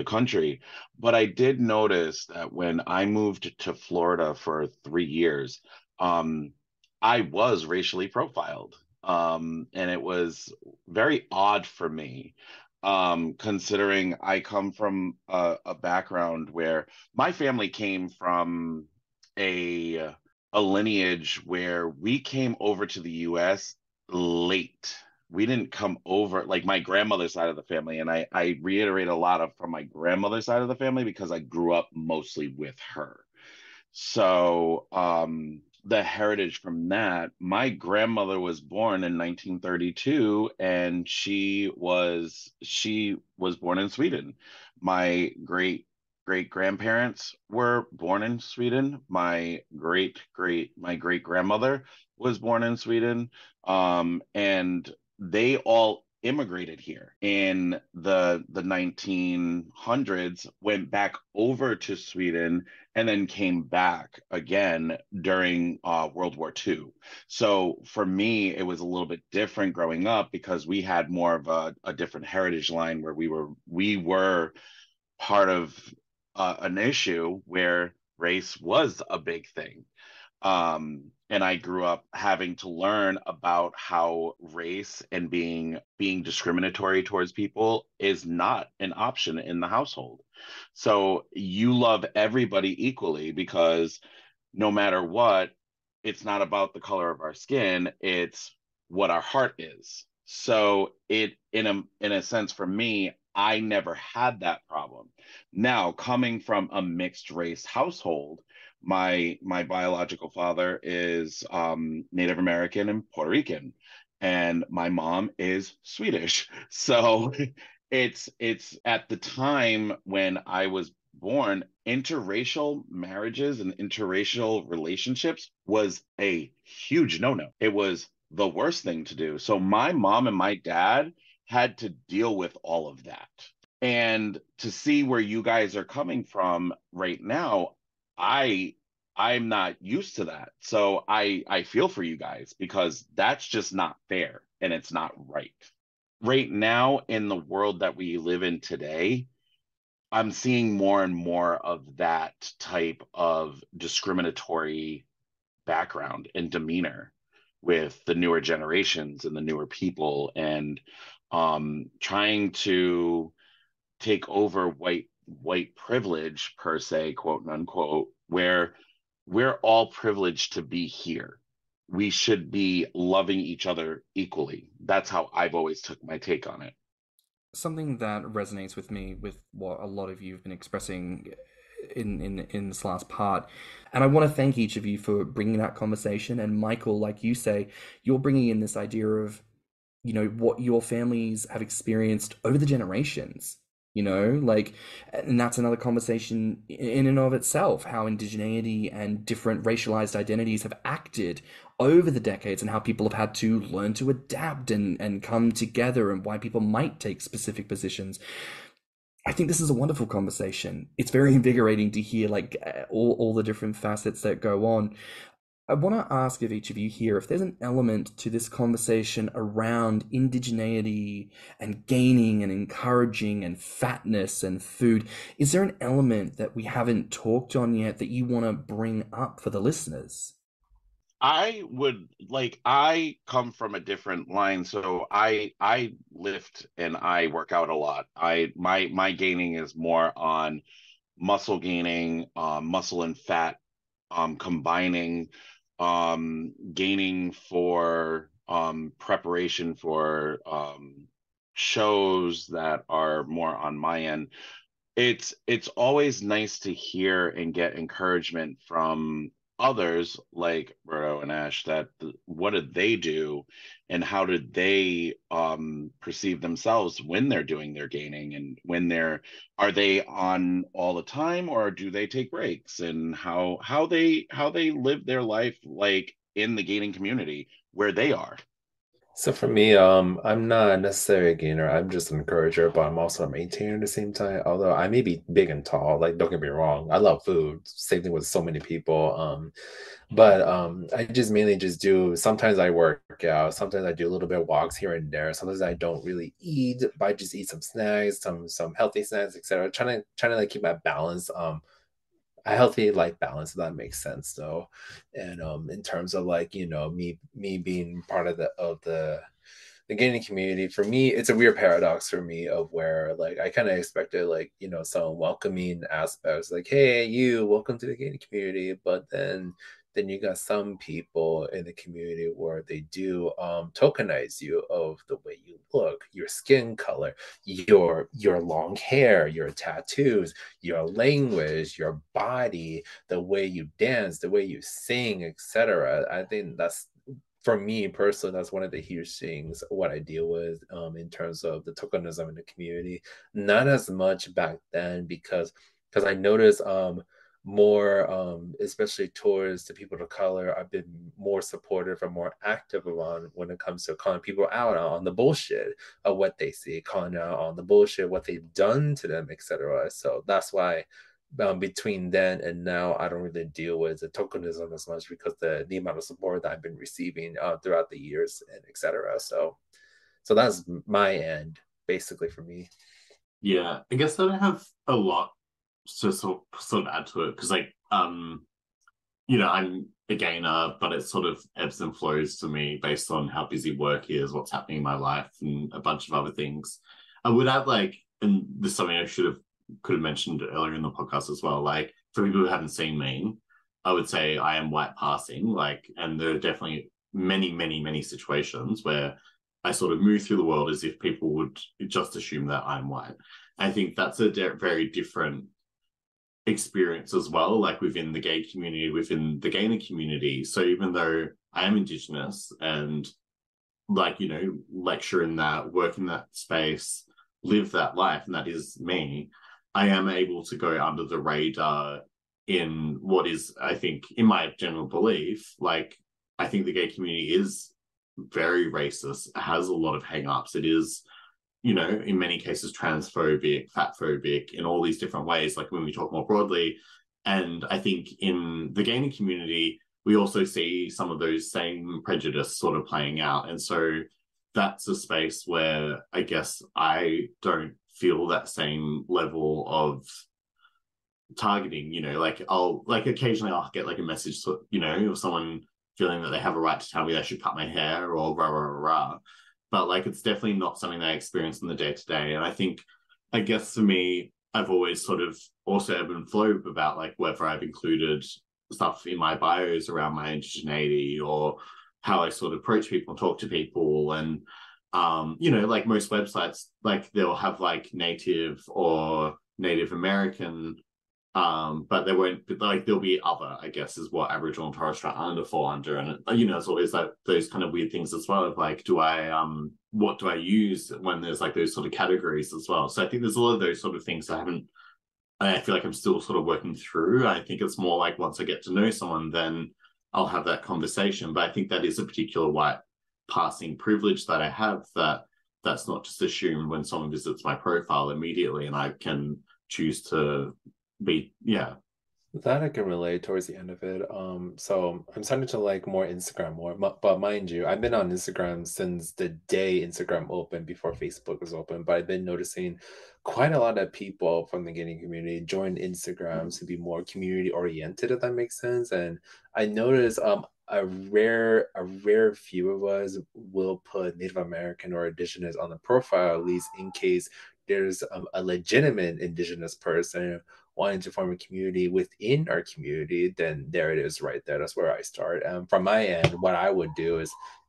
country. But I did notice that when I moved to Florida for 3 years, um, I was racially profiled. And it was very odd for me, considering I come from a background where my family came from a a lineage where we came over to the US late. We didn't come over like my grandmother's side of the family, and I reiterate a lot of from my grandmother's side of the family because I grew up mostly with her. So, the heritage from that, my grandmother was born in 1932 and she was born in Sweden. My great grandparents were born in Sweden. My great grandmother was born in Sweden. And they all immigrated here in the 1900s, went back over to Sweden and then came back again during World War II. So for me, it was a little bit different growing up because we had more of a different heritage line where we were part of an issue where race was a big thing. And I grew up having to learn about how race and being discriminatory towards people is not an option in the household. So you love everybody equally because no matter what, it's not about the color of our skin, it's what our heart is. So it in a sense for me, I never had that problem. Now, coming from a mixed race household, my biological father is Native American and Puerto Rican, and my mom is Swedish. So it's at the time when I was born, interracial marriages and interracial relationships was a huge no-no. It was the worst thing to do. So my mom and my dad had to deal with all of that. And to see where you guys are coming from right now, I I'm not used to that. So I feel for you guys because that's just not fair and it's not right. Right now in the world that we live in today, I'm seeing more and more of that type of discriminatory background and demeanor with the newer generations and the newer people and trying to take over white privilege per se, quote unquote, where we're all privileged to be here. We should be loving each other equally. That's how I've always took my take on it. Something that resonates with me with what a lot of you have been expressing in this last part, and I want to thank each of you for bringing that conversation. And Michael, like you say, you're bringing in this idea of, what your families have experienced over the generations, like, and that's another conversation in and of itself, how indigeneity and different racialized identities have acted over the decades and how people have had to learn to adapt and come together and why people might take specific positions. I think this is a wonderful conversation. It's very invigorating to hear like all the different facets that go on. I want to ask of each of you here if there's an element to this conversation around indigeneity and gaining and encouraging and fatness and food. Is there an element that we haven't talked on yet that you want to bring up for the listeners? I come from a different line, so I lift and I work out a lot. My gaining is more on muscle gaining, muscle and fat combining, gaining for preparation for shows that are more on my end. It's always nice to hear and get encouragement from others like Berto and Ash, that what did they do and how did they perceive themselves when they're doing their gaining, and when are they on all the time, or do they take breaks, and how they live their life like in the gaining community where they are. So for me, I'm not necessarily a gainer. I'm just an encourager, but I'm also a maintainer at the same time. Although I may be big and tall, like don't get me wrong, I love food. Same thing with so many people. But I just mainly just do. Sometimes I work out. Sometimes I do a little bit of walks here and there. Sometimes I don't really eat, but I just eat some snacks, some healthy snacks, etc. Trying to like keep my balance. A healthy life balance, if that makes sense though. And in terms of like, me being part of the gaming community, for me it's a weird paradox for me of where like I kind of expected like, some welcoming aspects like, hey, you welcome to the gaming community, but then you got some people in the community where they do tokenize you of the way you look, your skin color, your long hair, your tattoos, your language, your body, the way you dance, the way you sing, etc. I think that's, for me personally, that's one of the huge things what I deal with in terms of the tokenism in the community. Not as much back then because I noticed more, especially towards the people of color, I've been more supportive and more active on when it comes to calling people out on the bullshit of what they see, calling out on the bullshit, what they've done to them, etc. So that's why between then and now, I don't really deal with the tokenism as much because the amount of support that I've been receiving throughout the years and etc. So that's my end basically for me. Yeah, I guess I don't have a lot to sort of add to it because like I'm a gainer, but it sort of ebbs and flows to me based on how busy work is, what's happening in my life, and a bunch of other things. I would add like, and this is something I could have mentioned earlier in the podcast as well, like for people who haven't seen me, I would say I am white passing, like, and there are definitely many, many, many situations where I sort of move through the world as if people would just assume that I'm white. I think that's a very different experience as well, like within the gay community, within the gainer community. So even though I am indigenous and like, lecture in that, work in that space, live that life, and that is me, I am able to go under the radar in what is, I think, in my general belief, like, I think the gay community is very racist, has a lot of hang-ups. It is, in many cases, transphobic, fatphobic, in all these different ways, like when we talk more broadly. And I think in the gaming community, we also see some of those same prejudice sort of playing out. And so that's a space where I guess I don't feel that same level of targeting, like occasionally I'll get like a message, of someone feeling that they have a right to tell me they should cut my hair or rah, rah, rah, rah. But like, it's definitely not something that I experience in the day-to-day. And I guess for me, I've always sort of also ebb and flow about like whether I've included stuff in my bios around my indigeneity or how I sort of approach people and talk to people. And, like most websites, like they'll have like Native or Native American, but there won't be, like, there'll be other, I guess, is what Aboriginal and Torres Strait Islander fall under. And it's always like those kind of weird things as well of like, what do I use when there's like those sort of categories as well. So I think there's a lot of those sort of things I feel like I'm still sort of working through. I think it's more like once I get to know someone, then I'll have that conversation. But I think that is a particular white passing privilege that I have, that's not just assumed when someone visits my profile immediately, and I can choose to be, yeah. That I can relate towards the end of it. So I'm starting to like more Instagram more, but mind you, I've been on Instagram since the day Instagram opened before Facebook was open. But I've been noticing quite a lot of people from the gaming community join Instagram to be more community oriented, if that makes sense. And I noticed a rare few of us will put Native American or indigenous on the profile, at least in case there's a legitimate indigenous person wanting to form a community within our community. Then there it is right there. That's where I start. From my end, what I would do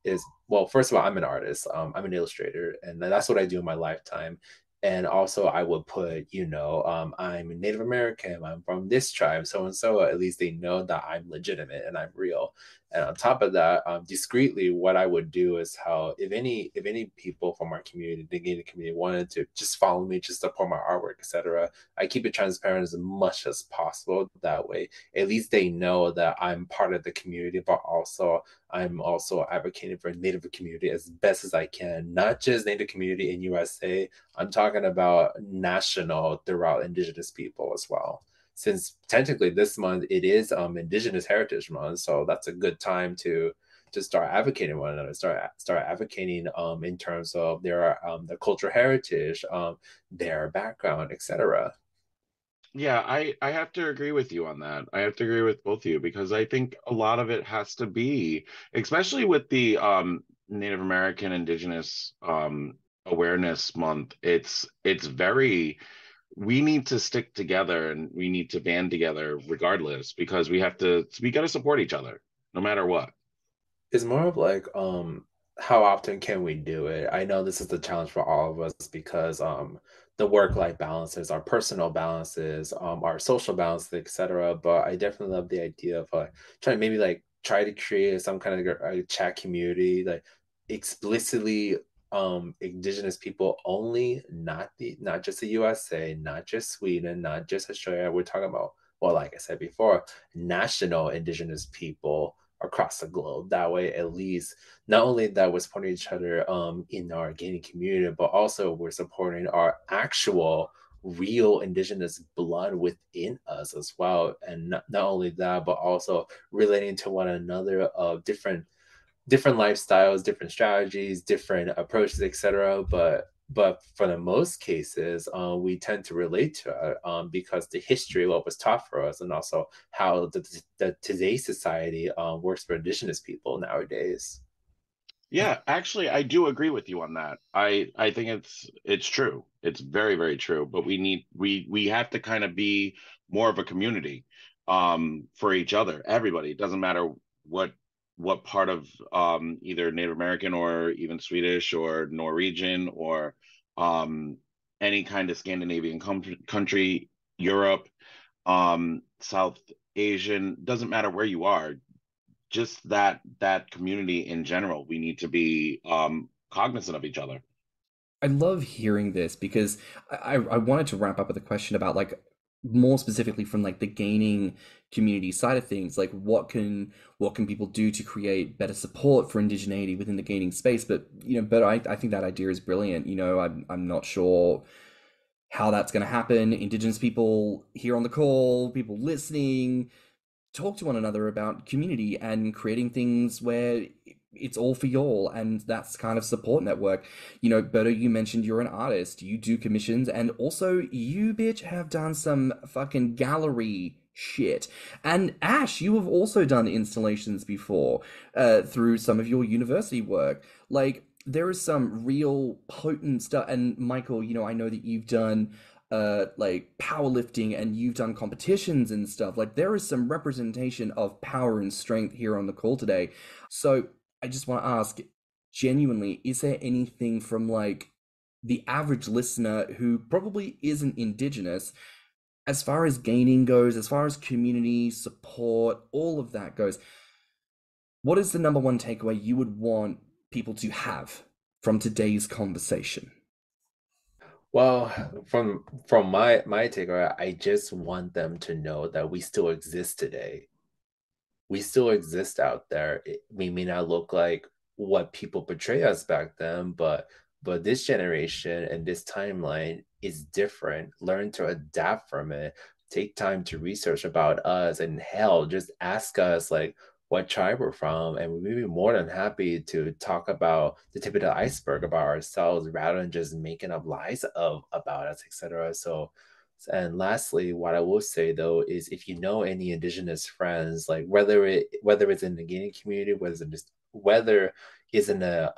is well, first of all, I'm an artist. I'm an illustrator, and that's what I do in my lifetime. And also I would put, I'm Native American, I'm from this tribe, so and so. At least they know that I'm legitimate and I'm real. And on top of that, discreetly, what I would do is how if any people from our community, the Gated community, wanted to just follow me, just support my artwork, etc., I keep it transparent as much as possible. That way, at least they know that I'm part of the community, but also I'm also advocating for Native community as best as I can. Not just Native community in USA. I'm talking about national throughout Indigenous people as well, since technically this month it is Indigenous Heritage Month, so that's a good time to start advocating one another, start advocating in terms of their cultural heritage, their background, etc. Yeah, I have to agree with you on that. I have to agree with both of you because I think a lot of it has to be, especially with the Native American Indigenous Awareness Month. It's very, we need to stick together and we need to band together regardless because we got to support each other no matter what. It's more of like how often can we do it? I know this is the challenge for all of us because the work-life balances, our personal balances, our social balances, etc. But I definitely love the idea of try to create some kind of a chat community, like explicitly Indigenous people only, not just the USA, not just Sweden, not just Australia. We're talking about, well, like I said before, national Indigenous people across the globe. That way, at least, not only that we're supporting each other in our gaming community, but also we're supporting our actual real Indigenous blood within us as well. And not only that, but also relating to one another of different lifestyles, different strategies, different approaches, etc. But for the most cases, we tend to relate to it because the history, what was taught for us, and also how the today's society works for Indigenous people nowadays. Yeah, actually, I do agree with you on that. I think it's true. It's very, very true. But we have to kind of be more of a community for each other. Everybody. It doesn't matter what part of either Native American or even Swedish or Norwegian or any kind of Scandinavian country, Europe, South Asian, doesn't matter where you are, just that community in general, we need to be cognizant of each other. I love hearing this because I wanted to wrap up with a question about like more specifically from like the gaining community side of things, like what can people do to create better support for indigeneity within the gaining space. But I think that idea is brilliant. I'm not sure how that's going to happen. Indigenous people here on the call, people listening, talk to one another about community and creating things where it's all for y'all, and that's kind of support network. Berto, you mentioned you're an artist, you do commissions, and also you, bitch, have done some fucking gallery shit. And Ash, you have also done installations before through some of your university work. Like, there is some real potent stuff. And Michael, I know that you've done like powerlifting and you've done competitions and stuff. Like, there is some representation of power and strength here on the call today. So I just want to ask, genuinely, is there anything from like the average listener who probably isn't Indigenous, as far as gaining goes, as far as community support, all of that goes, what is the number one takeaway you would want people to have from today's conversation? Well, from my takeaway, I just want them to know that we still exist today. We still exist out there. We may not look like what people portray us back then, but this generation and this timeline is different. Learn to adapt from it. Take time to research about us, and hell, just ask us like what tribe we're from, and we'd be more than happy to talk about the tip of the iceberg about ourselves rather than just making up lies about us, etc. So, and lastly, what I will say though is, if you know any Indigenous friends, like whether it's in the gaining community, whether it's in the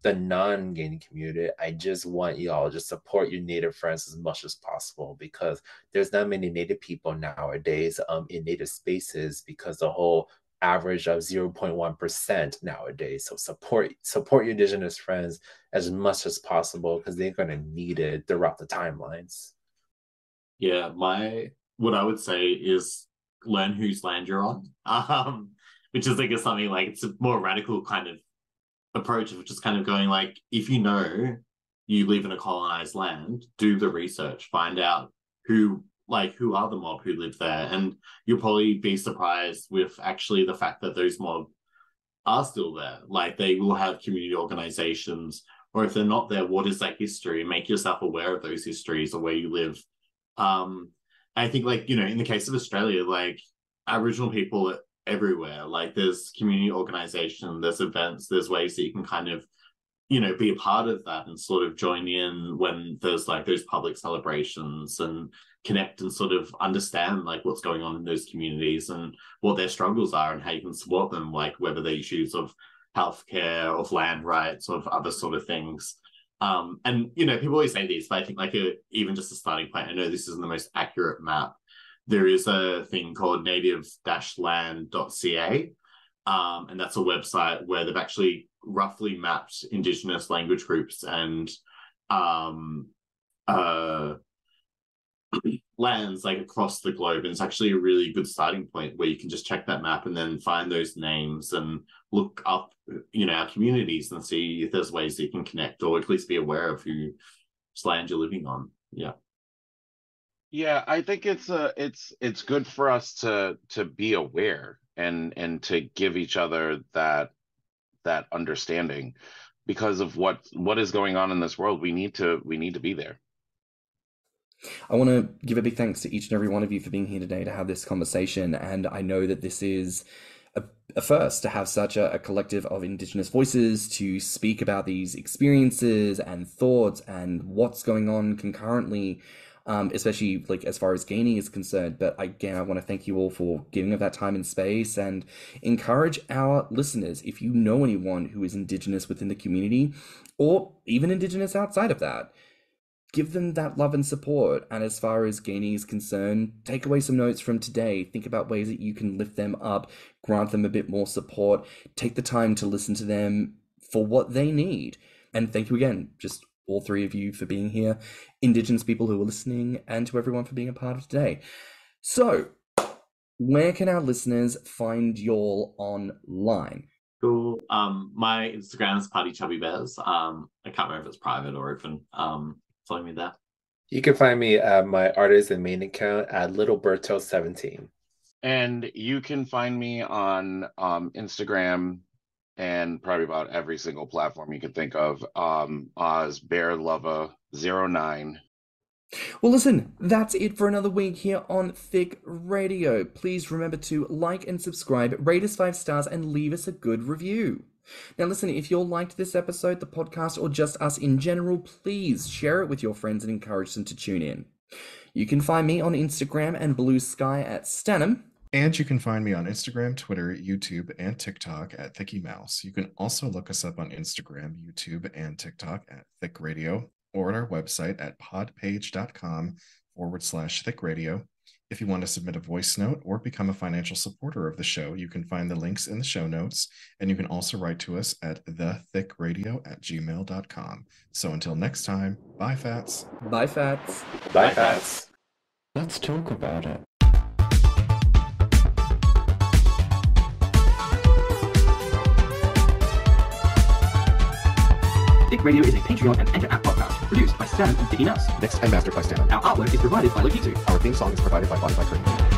non-gaining community, I just want y'all to support your Native friends as much as possible, because there's not many Native people nowadays in Native spaces, because the whole average of 0.1% nowadays. So support your indigenous friends as much as possible, because they're going to need it throughout the timelines. Yeah, what I would say is learn whose land you're on, which is, I guess, something like, it's a more radical kind of approach of just kind of going like, if you know you live in a colonized land, do the research, find out who are the mob who live there, and you'll probably be surprised with actually the fact that those mob are still there. Like, they will have community organizations, or if they're not there, what is that history? Make yourself aware of those histories or where you live. I think, like, you know, in the case of Australia, like, Aboriginal people are everywhere. Like, there's community organization, there's events, there's ways that you can kind of, you know, be a part of that and sort of join in when there's like those public celebrations, and connect and sort of understand like what's going on in those communities and what their struggles are and how you can support them, like whether they're issues of healthcare, of land rights, of other sort of things. And, you know, people always say this, but I think like even just a starting point, I know this isn't the most accurate map. There is a thing called native-land.ca, and that's a website where they've actually roughly mapped indigenous language groups and lands like across the globe. And it's actually a really good starting point where you can just check that map and then find those names and look up, you know, our communities and see if there's ways that you can connect, or at least be aware of whose land you're living on. Yeah, I think it's good for us to be aware and to give each other that understanding, because of what is going on in this world. We need to be there. I want to give a big thanks to each and every one of you for being here today to have this conversation. And I know that this is a first to have such a collective of Indigenous voices to speak about these experiences and thoughts and what's going on concurrently, especially like as far as gaining is concerned. But again, I want to thank you all for giving up that time and space, and encourage our listeners, if you know anyone who is Indigenous within the community, or even Indigenous outside of that, give them that love and support. And as far as gaining is concerned, take away some notes from today. Think about ways that you can lift them up, grant them a bit more support, take the time to listen to them for what they need. And thank you again, just all three of you, for being here, Indigenous people who are listening, and to everyone for being a part of today. So, where can our listeners find y'all online? Cool. My Instagram is partychubbybears. I can't remember if it's private or open. Follow me there. You can find me at my artist and main account at littleberto17. And you can find me on Instagram and probably about every single platform you can think of as bearluva09. Well, listen, that's it for another week here on Thicc Radio. Please remember to like and subscribe, rate us 5 stars, and leave us a good review. Now listen, if you all liked this episode, the podcast, or just us in general, please share it with your friends and encourage them to tune in. You can find me on Instagram and BlueSky at stannnum. And you can find me on Instagram, Twitter, YouTube, and TikTok at thiccmouse. You can also look us up on Instagram, YouTube, and TikTok at Thicc Radio, or at our website at podpage.com/Thicc Radio. If you want to submit a voice note or become a financial supporter of the show, you can find the links in the show notes, and you can also write to us at thethiccradio@gmail.com. So until next time, bye, Fats. Bye, Fats. Bye, Fats. Let's talk about it. Thicc Radio is a Patreon and Enter app podcast produced by Stannnum and Mouse. Mixed and mastered by stannnum. Our artwork is provided by Lokitu. Our theme song is provided by Spotify.